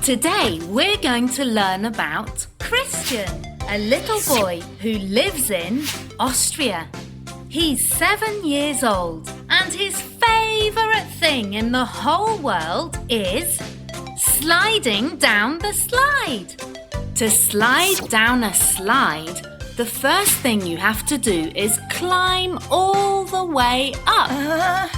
Today we're going to learn about Christian, a little boy who lives in Austria. He's 7 years old and his favourite thing in the whole world is sliding down the slide. To slide down a slide, the first thing you have to do is climb all the way up.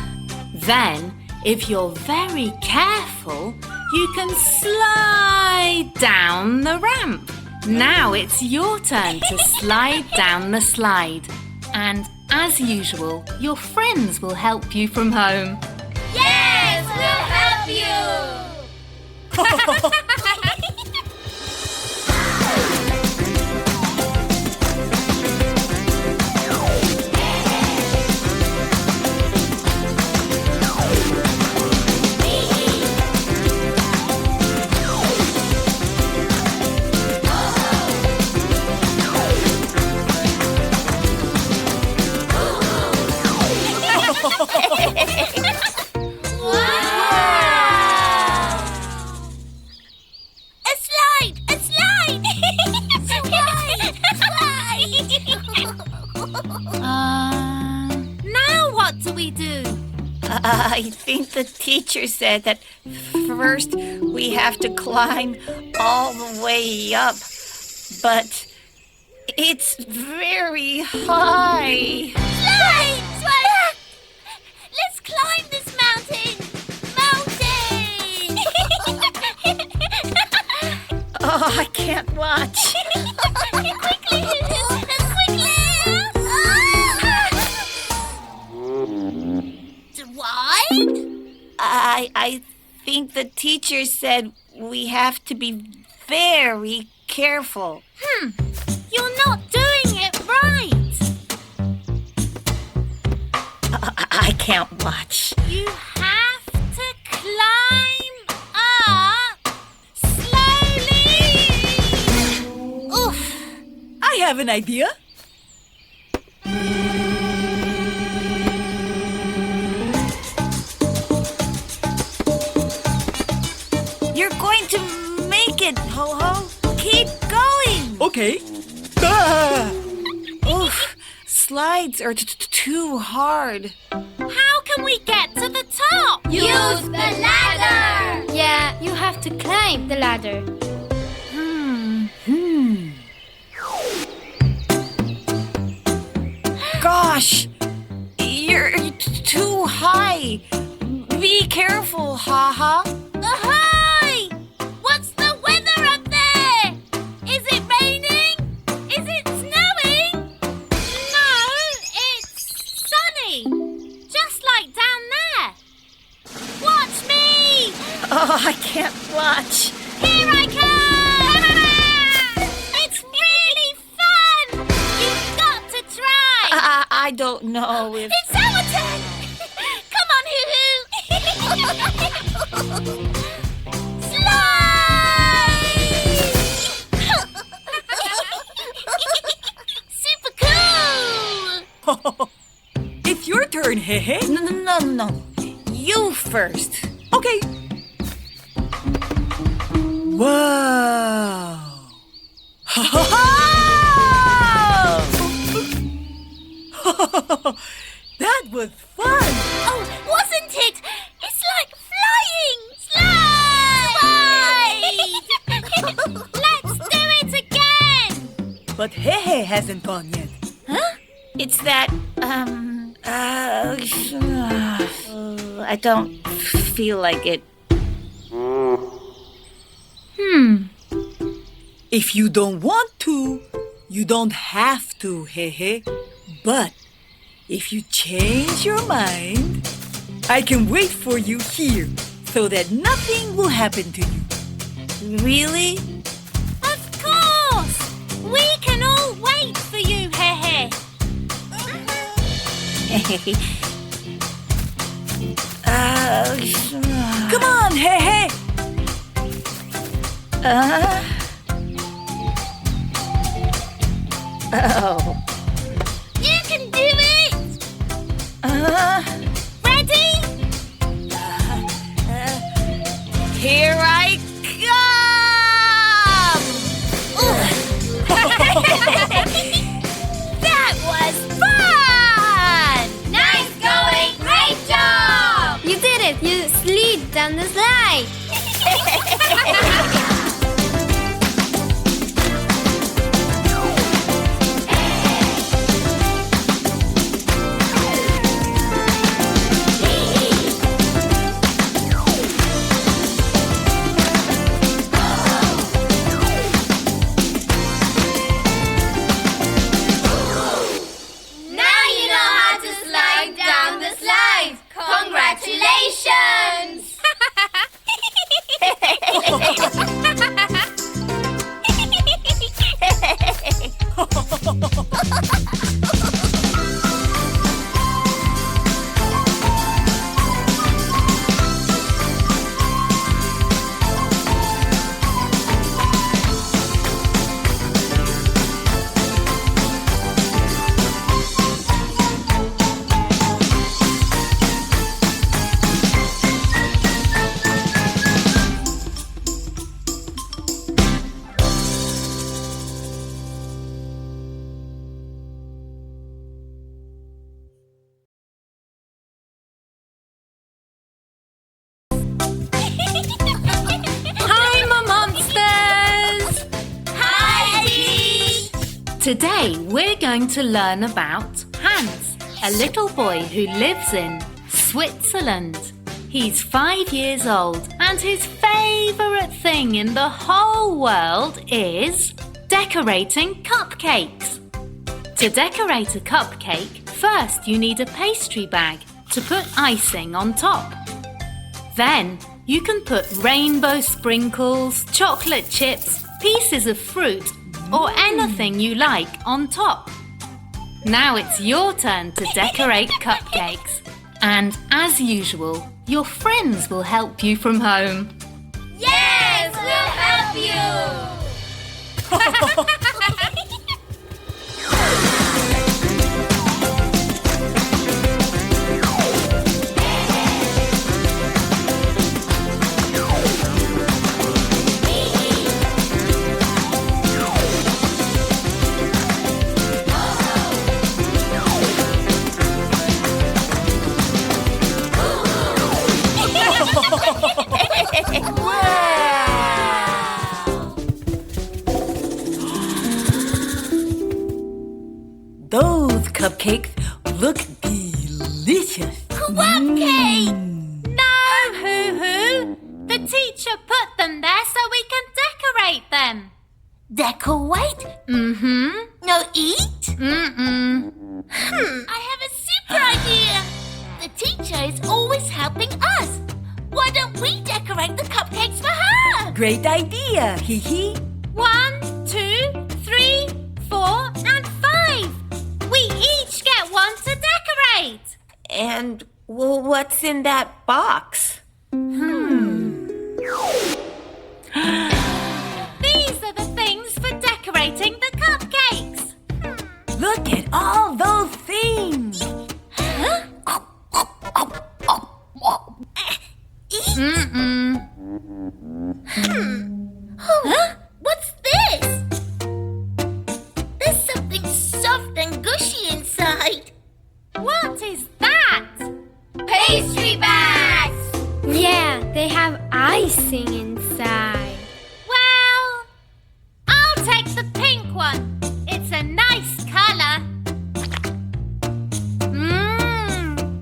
Then, if you're very careful, you can slide down the ramp. Now it's your turn to slide down the slide. And as usual, your friends will help you from home. Yes, we'll help you! Now what do we do? I think the teacher said that first we have to climb all the way up, but it's very high. Slide! Slide! Let's climb this mountain! Mountain! Oh, I can't watch. Quickly! Why? I think the teacher said we have to be very careful. You're not doing it right. I can't watch. You have to climb up slowly. Oof. I have an idea. You're going to make it, Ho-Ho. Keep going. Okay. Oof, slides are too hard. How can we get to the top? Use the ladder! Yeah, you have to climb the ladder. Gosh, you're too high. Be careful, Ha-Ha. Ahoy! What's the weather up there? Is it raining? Is it snowing? No, it's sunny. Just like down there. Watch me! Oh, I can't watch. Here I come! It's really fun! You've got to try! I don't know if... It's our turn! Come on, Hoo-Hoo! Super cool! It's your turn, Hehe. No. You first. Okay. Wow. Ha ha ha! That was fun. Oh, wasn't it? It's like flying! Slide! Let's do it again! But Hehe hasn't gone yet. It's that, I don't feel like it. If you don't want to, you don't have to, Hehe. But if you change your mind, I can wait for you here so that nothing will happen to you. Really? Of course! We can all wait for you, Hehe. Come on, Hehe. Oh. You can do it! Ready? Here I go! down the slide. Congratulations! Hi, Momonsters! Hi, Dee! Today we're going to learn about Hans, a little boy who lives in Switzerland. He's 5 years old and his favourite thing in the whole world is decorating cupcakes. To decorate a cupcake, first you need a pastry bag to put icing on top. Then you can put rainbow sprinkles, chocolate chips, pieces of fruit, or anything you like on top. Now it's your turn to decorate cupcakes. And as usual, your friends will help you from home. Yes, we'll help you! Those cupcakes look delicious. Cupcake! No, Hoo-Hoo! The teacher put them there so we can decorate them. Decorate? Mm-hmm. No eat? Mm-mm. I have a super idea! The teacher is always helping us. Why don't we decorate the cupcakes for her? Great idea, hee hee. 1, 2, 3, 4, and 5. We each get one to decorate. And what's in that box? These are the things for decorating the cupcakes. Look at all those things. Mm-mm. What's this? There's something soft and gushy inside. What is that? Pastry bags! Yeah, they have icing inside. Well, I'll take the pink one. It's a nice colour.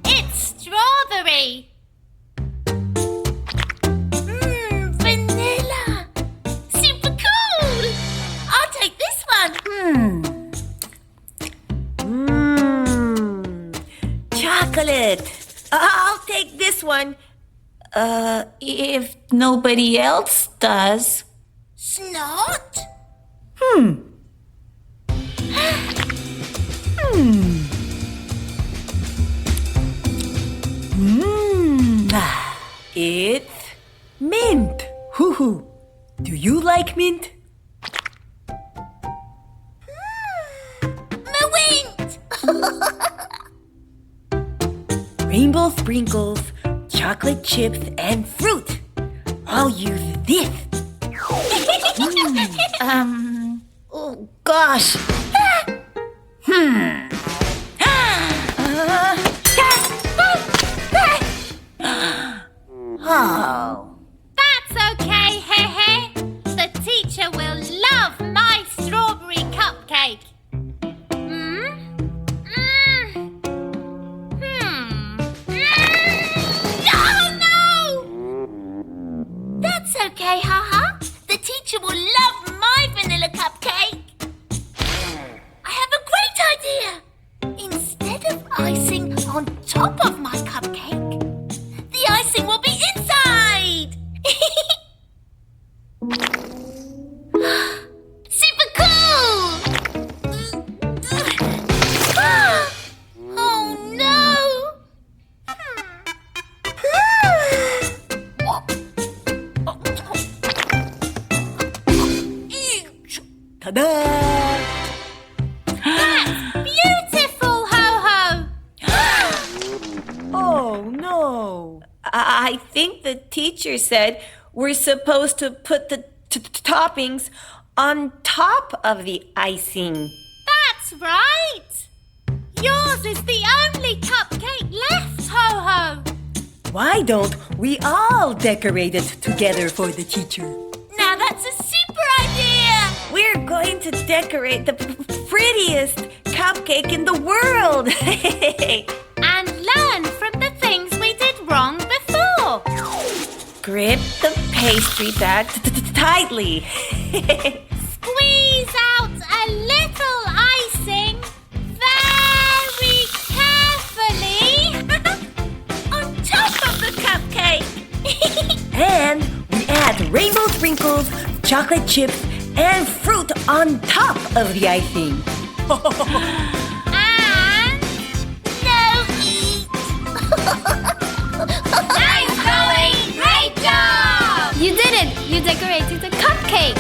It's strawberry. Vanilla! Super cool! I'll take this one. Chocolate. I'll take this one. If nobody else does. Snot? It's mint. Hoo-hoo. Do you like mint? Mint! Rainbow sprinkles, chocolate chips, and fruit. I'll use this. Oh gosh. on top of my cupcake. The icing will be inside! Super cool! Oh no! Ta-da! Beautiful, Ho-Ho! Oh no! I think the teacher said we're supposed to put the toppings on top of the icing. That's right. Yours is the only cupcake left, Ho-Ho. Why don't we all decorate it together for the teacher? Now that's a super idea! We're going to decorate the prettiest cupcake in the world. And learn from the things we did wrong before. Grip the pastry bag tightly. Squeeze out a little icing very carefully On top of the cupcake! And we add rainbow sprinkles, chocolate chips, and fruit on top of the icing. and No eat! nice going! Great job! You did it! You decorated the cupcake!